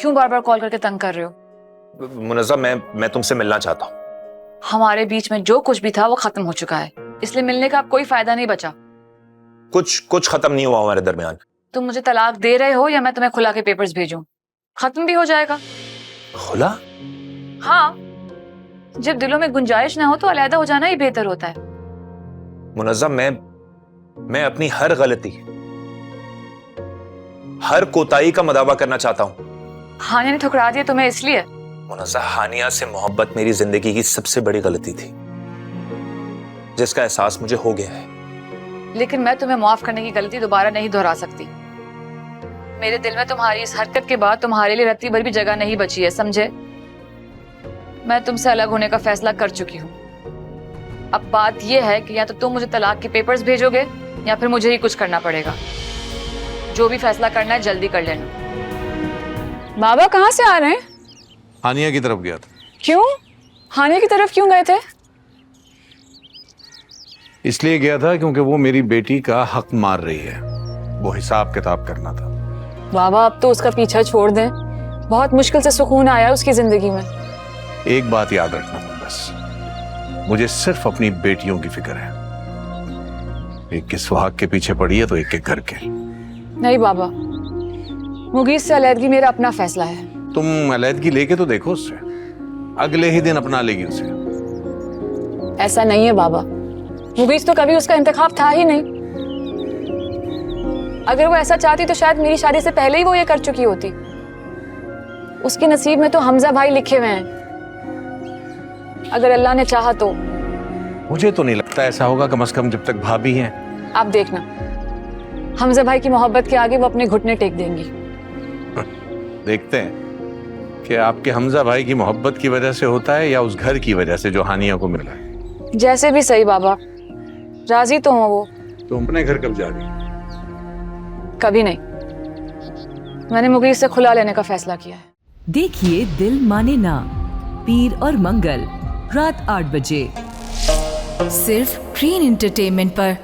क्यों बार बार कॉल करके तंग कर रहे हो? मुनज़्ज़म, मैं तुमसे मिलना चाहता हूँ। हमारे बीच में जो कुछ भी था वो खत्म हो चुका है, इसलिए मिलने का अब कोई फायदा नहीं बचा। कुछ खत्म नहीं हुआ हमारे दरमियान। तुम मुझे तलाक दे रहे हो या मैं तुम्हें खुला के पेपर्स भेजूं? खत्म भी हो जाएगा। खुला? हाँ, जब दिलों में गुंजाइश ना हो तो अलहदा हो जाना ही बेहतर होता है। मुनज़्ज़म, मैं अपनी हर गलती, हर कोताही का मदावा करना चाहता हूँ। हानिया ने ठुकरा दिया तुम्हें इसलिए? मुनज़्ज़म, हानिया से मोहब्बत मेरी जिंदगी की सबसे बड़ी गलती थी, जिसका एहसास मुझे हो गया है। लेकिन मैं तुम्हें माफ करने की गलती दोबारा नहीं दोहरा सकती। मेरे दिल में तुम्हारी इस हरकत के बाद तुम्हारे लिए रत्ती भर भी जगह नहीं बची है, समझे? मैं तुमसे अलग होने का फैसला कर चुकी हूँ। अब बात यह है कि या तो तुम मुझे तलाक के पेपर्स भेजोगे या फिर मुझे ही कुछ करना पड़ेगा। जो भी फैसला करना है जल्दी कर लेना। बाबा कहाँ से आ रहे हैं? हानिया की तरफ गया था। क्यों? हानिया की तरफ क्यों गए थे? इसलिए गया था क्योंकि वो मेरी बेटी का हक मार रही है, वो हिसाब किताब करना था। बाबा अब तो उसका पीछा छोड़ दें, बहुत मुश्किल से सुकून आया उसकी जिंदगी में। एक बात याद रखना तुम बस, मुझे सिर्फ अपनी बेटियों की फिक्र है। एक के सुहाग के पीछे पड़ी है तो एक के घर के। नहीं बाबा, मुगीस से अलहदगी मेरा अपना फैसला है। तुम अलहदगी लेके तो देखो उससे, अगले ही दिन अपना लेगी उसे। ऐसा नहीं है बाबा, मुगीस तो कभी उसका इंतखाब था ही नहीं। अगर वो ऐसा चाहती तो शायद मेरी शादी से पहले ही वो ये कर चुकी होती। उसके नसीब में तो हमजा भाई लिखे हुए हैं। अगर अल्लाह ने चाहा तो। मुझे तो नहीं लगता ऐसा होगा, कम से कम जब तक भाभी हैं। आप देखना, हमजा भाई की मोहब्बत के आगे वो अपने घुटने टेक देंगी। देखते हैं कि आपके हमजा भाई की मोहब्बत की वजह से होता है या उस घर की वजह से जो हानिया को मिल रहा है। जैसे भी सही बाबा, राजी तो हो वो। तुम अपने घर कब जा रही? कभी नहीं, मैंने मुगीस से खुला लेने का फैसला किया है। देखिए दिल माने ना, पीर और मंगल रात 8 बजे, सिर्फ ग्रीन एंटरटेनमेंट पर।